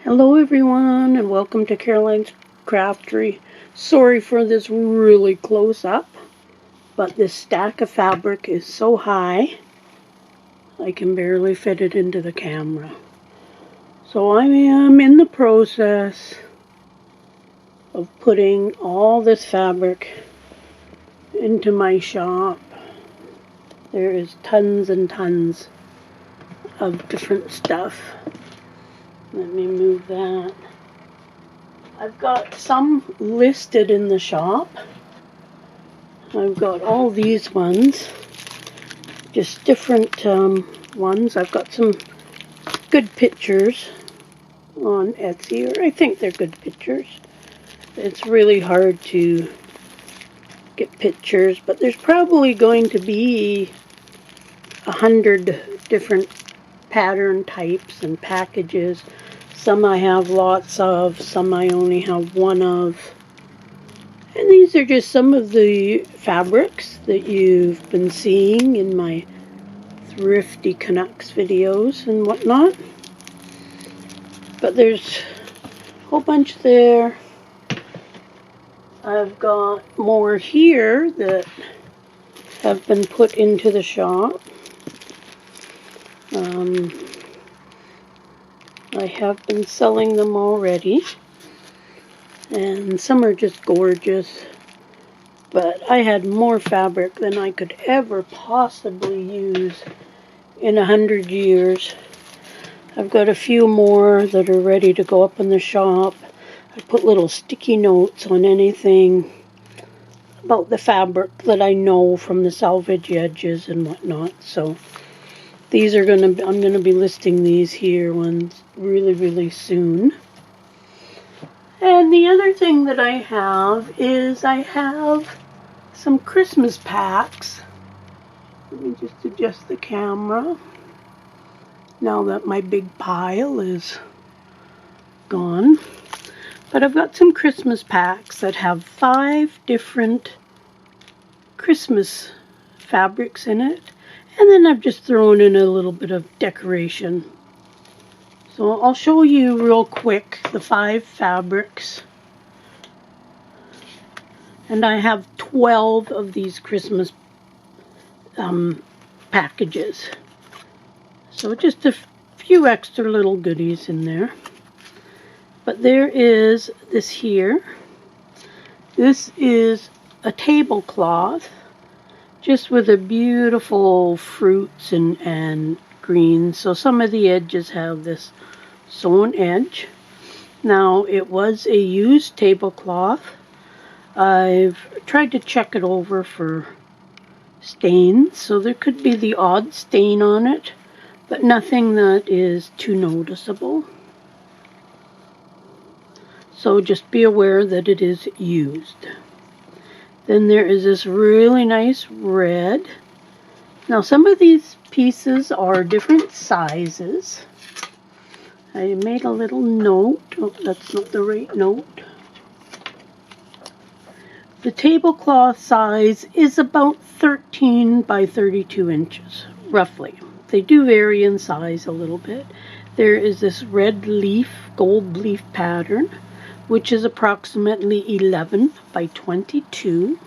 Hello everyone, and welcome to Caroline's Craftery. Sorry for this really close up, but this stack of fabric is so high I can barely fit it into the camera. So I am in the process of putting all this fabric into my shop. There is tons and tons of different stuff. Let me move that. I've got some listed in the shop. I've got all these ones, just different ones. I've got some good pictures on Etsy, or I think they're good pictures. It's really hard to get pictures, but there's probably going to be 100 different pattern types and packages. Some I have lots of, some I only have one of. And these are just some of the fabrics that you've been seeing in my Thrifty Canucks videos and whatnot. But there's a whole bunch there. I've got more here that have been put into the shop. I have been selling them already, and some are just gorgeous, but I had more fabric than I could ever possibly use in 100 years. I've got a few more that are ready to go up in the shop. I put little sticky notes on anything about the fabric that I know from the salvage edges and whatnot. So these are I'm gonna be listing these here ones really soon. And the other thing that I have is I have some Christmas packs. Let me just adjust the camera now that my big pile is gone. But I've got some Christmas packs that have 5 different Christmas fabrics in it. And then I've just thrown in a little bit of decoration. So I'll show you real quick the 5 fabrics. And I have 12 of these Christmas packages. So just a few extra little goodies in there. But there is this here. This is a tablecloth, just with a beautiful fruits and greens. So some of the edges have this sewn edge. Now, it was a used tablecloth. I've tried to check it over for stains, so there could be the odd stain on it, but nothing that is too noticeable. So just be aware that it is used. Then there is this really nice red. Now some of these pieces are different sizes. I made a little note. Oh, that's not the right note. The tablecloth size is about 13 by 32 inches, roughly. They do vary in size a little bit. There is this red leaf, gold leaf pattern, which is approximately 11 by 22.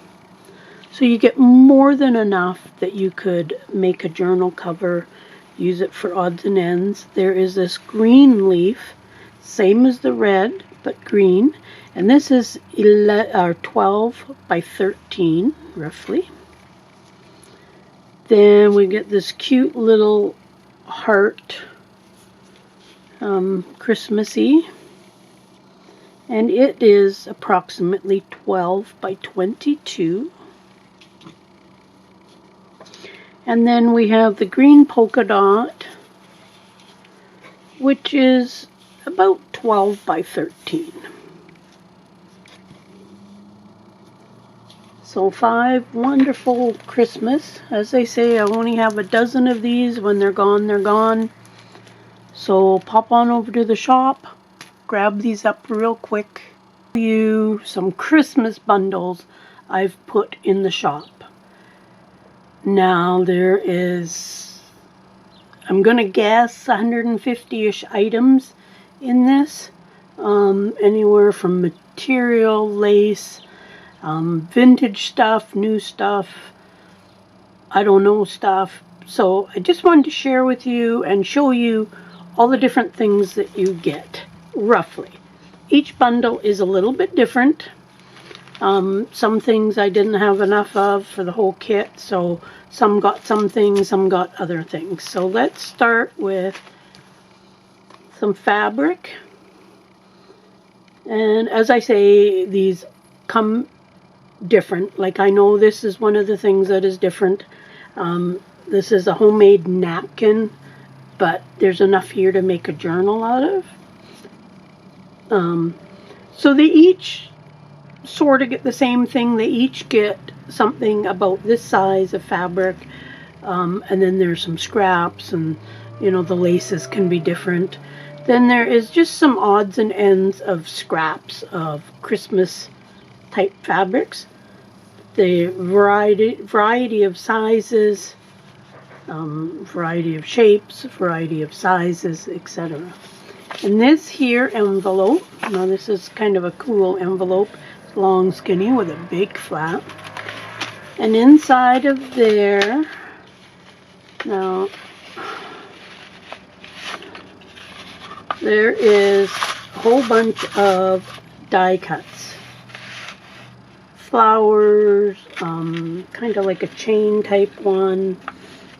So you get more than enough that you could make a journal cover, use it for odds and ends. There is this green leaf, same as the red, but green. And this is 12 by 13, roughly. Then we get this cute little heart, Christmassy. And it is approximately 12 by 22. And then we have the green polka dot, which is about 12 by 13. So 5 wonderful Christmas. As I say, I only have a dozen of these. When they're gone, they're gone. So pop on over to the shop. Grab these up real quick. You some Christmas bundles I've put in the shop. Now there is, I'm gonna guess 150-ish items in this. Anywhere from material, lace, vintage stuff, new stuff, I don't know stuff. So I just wanted to share with you and show you all the different things that you get, roughly. Each bundle is a little bit different. Some things I didn't have enough of for the whole kit, so some got some things, some got other things. So let's start with some fabric. And as I say, these come different. Like, I know this is one of the things that is different. This is a homemade napkin, but there's enough here to make a journal out of. So they each sort of get the same thing. They each get something about this size of fabric, and then there's some scraps, and you know, the laces can be different. Then there is just some odds and ends of scraps of Christmas type fabrics. The variety of sizes, variety of shapes, variety of sizes, etc. And this here envelope, now this is kind of a cool envelope. It's long, skinny with a big flap. And inside of there, now, there is a whole bunch of die cuts. Flowers, kind of like a chain type one.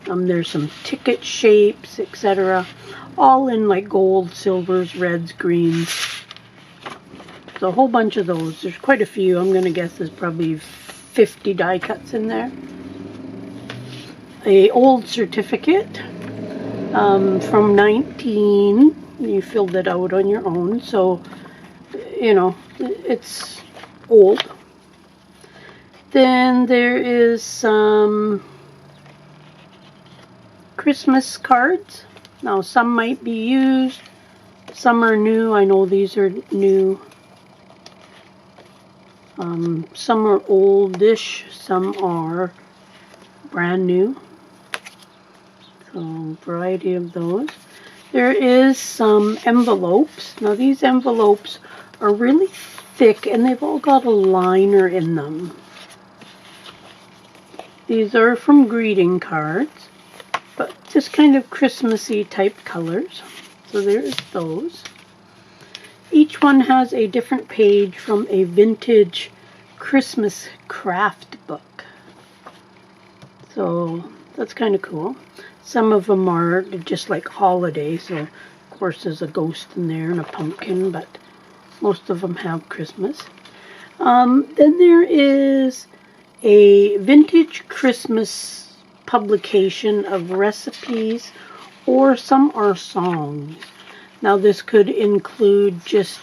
There's some ticket shapes, etc. All in like gold, silvers, reds, greens. So a whole bunch of those. There's quite a few. I'm going to guess there's probably 50 die cuts in there. A old certificate from 19. You filled it out on your own, so you know it's old. Then there is some Christmas cards. Now some might be used, some are new. I know these are new. Some are oldish, some are brand new. So variety of those. There is some envelopes. Now these envelopes are really thick and they've all got a liner in them. These are from greeting cards, but just kind of Christmassy type colors. So there's those. Each one has a different page from a vintage Christmas craft book. So that's kind of cool. Some of them are just like holiday, so of course there's a ghost in there and a pumpkin, but most of them have Christmas. Then there is a vintage Christmas publication of recipes, or some are songs. Now this could include just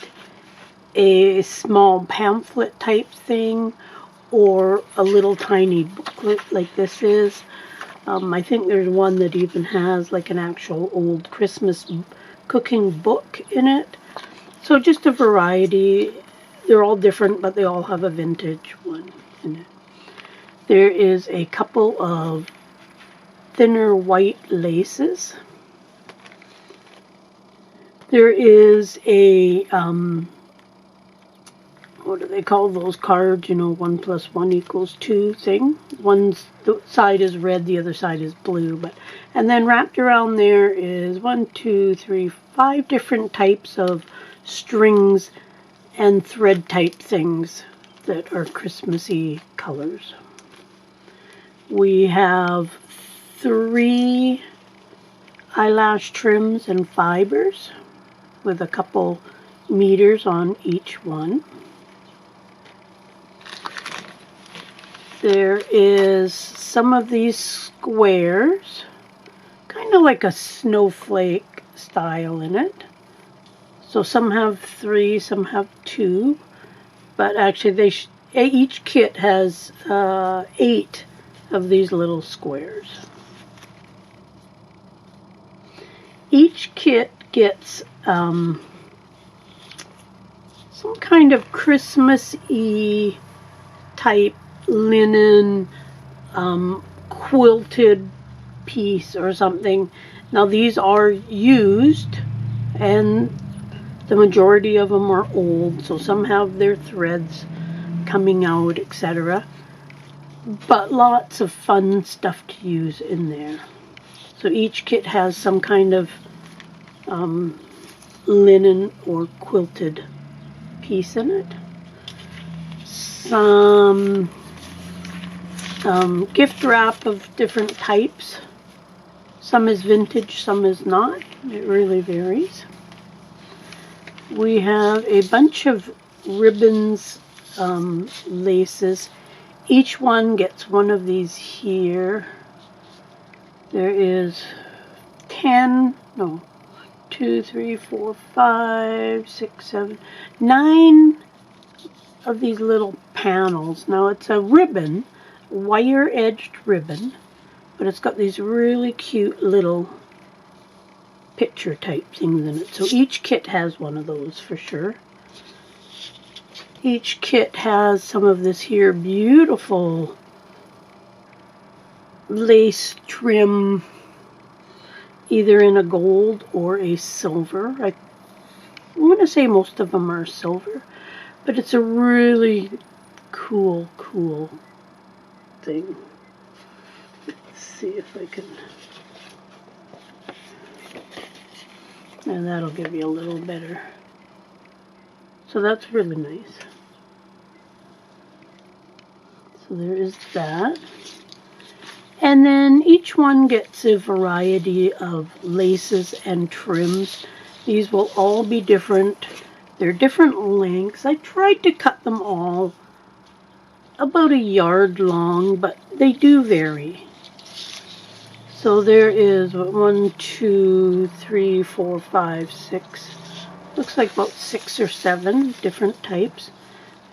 a small pamphlet type thing, or a little tiny booklet like this is. I think there's one that even has like an actual old Christmas cooking book in it. So just a variety. They're all different, but they all have a vintage one in it. There is a couple of thinner white laces. There is a, what do they call those cards? You know, 1 + 1 = 2 thing. One's the side is red, the other side is blue. And then wrapped around there is 1, 2, 3, 5 different types of strings and thread type things that are Christmassy colors. We have 3 eyelash trims and fibers with a couple meters on each one. There is some of these squares, kind of like a snowflake style in it. So some have 3, some have 2, but actually each kit has 8 of these little squares. Each kit gets some kind of Christmas-y type linen quilted piece or something. Now these are used, and The majority of them are old, so some have their threads coming out, etc. But lots of fun stuff to use in there. So each kit has some kind of linen or quilted piece in it. Some gift wrap of different types. Some is vintage, some is not. It really varies. We have a bunch of ribbons, laces. Each one gets one of these here. There is 10, no, 2, 3, 4, 5, 6, 7, 9 of these little panels. Now it's a ribbon, wire-edged ribbon, but it's got these really cute little picture type things in it. So each kit has one of those for sure. Each kit has some of this here beautiful lace trim, either in a gold or a silver. I want to say most of them are silver, but it's a really cool thing. Let's see if I can, and that'll give you a little better. So that's really nice. So there is that. And then each one gets a variety of laces and trims. These will all be different. They're different lengths. I tried to cut them all about a yard long, but they do vary. So there is 1, 2, 3, 4, 5, 6. Looks like about 6 or 7 different types.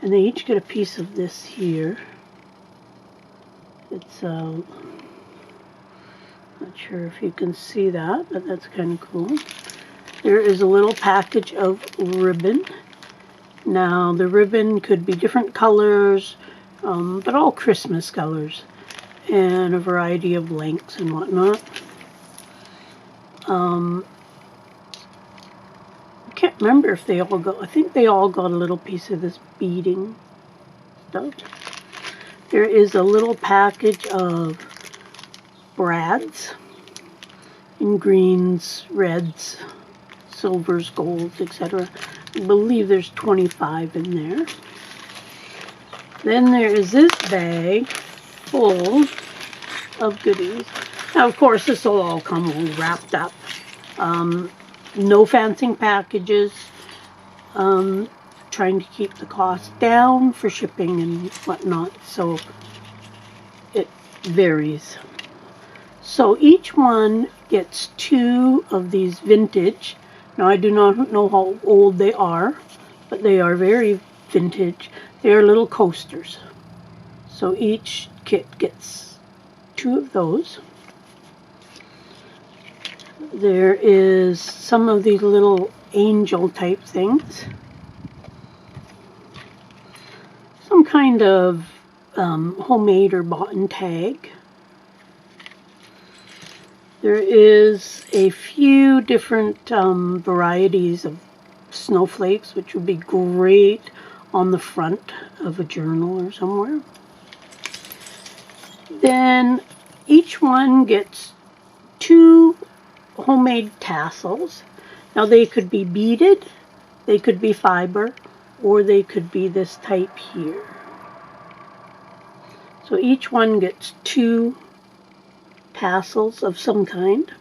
And they each get a piece of this here. It's not sure if you can see that, but that's kind of cool. There is a little package of ribbon. Now the ribbon could be different colors, but all Christmas colors, and a variety of lengths and whatnot. I can't remember if they all got, I think they all got a little piece of this beading stuff. There is a little package of brads in greens, reds, silvers, golds, etc. I believe there's 25 in there. Then there is this bag full of goodies. Now, of course, this will all come all wrapped up. No fancy packages. Trying to keep the cost down for shipping and whatnot, so it varies. So each one gets 2 of these vintage. Now I do not know how old they are, but they are very vintage. They are little coasters. So each kit gets 2 of those. There is some of these little angel type things. Some kind of homemade or bought and tag. There is a few different varieties of snowflakes, which would be great on the front of a journal or somewhere. Then each one gets 2 homemade tassels. Now they could be beaded, they could be fiber, or they could be this type here. So each one gets 2 tassels of some kind,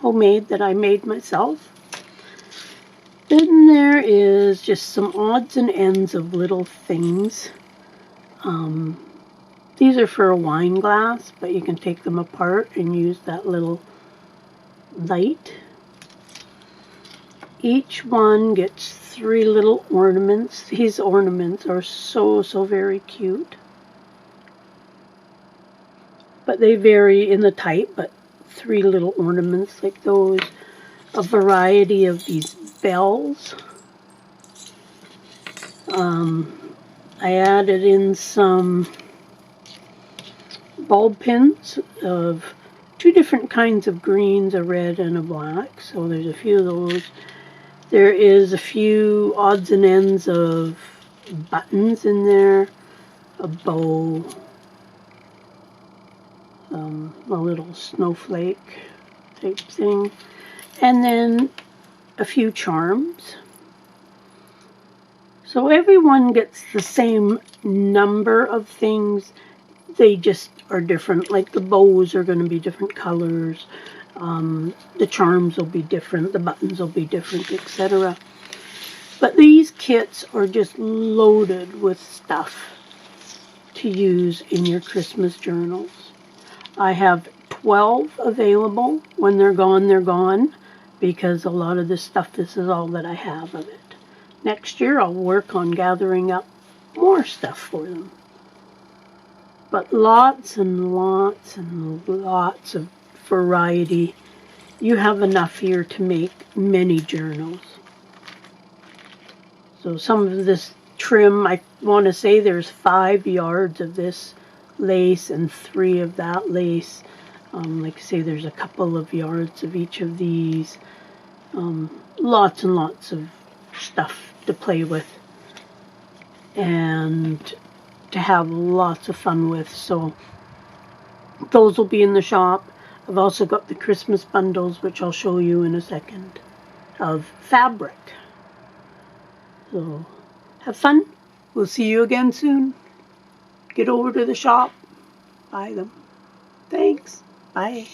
homemade, that I made myself. Then there is just some odds and ends of little things. These are for a wine glass, but you can take them apart and use that little light. Each one gets 3 little ornaments. These ornaments are so very cute. But they vary in the type, but 3 little ornaments like those. A variety of these bells. I added in some bulb pins of 2 different kinds of greens, a red and a black. So there's a few of those. There is a few odds and ends of buttons in there, a bow, a little snowflake type thing, and then a few charms. So everyone gets the same number of things, they just are different. Like the bows are going to be different colors, the charms will be different, the buttons will be different, etc. But these kits are just loaded with stuff to use in your Christmas journals. I have 12 available. When they're gone, because a lot of this stuff, this is all that I have of it. Next year I'll work on gathering up more stuff for them. But lots and lots and lots of variety. You have enough here to make many journals. So some of this trim, I want to say there's 5 yards of this lace and 3 of that lace. Like I say, there's a couple of yards of each of these. Lots and lots of stuff to play with and to have lots of fun with. So those will be in the shop. I've also got the Christmas bundles, which I'll show you in a second, of fabric. So have fun. We'll see you again soon. Get over to the shop. Buy them. Thanks. Bye.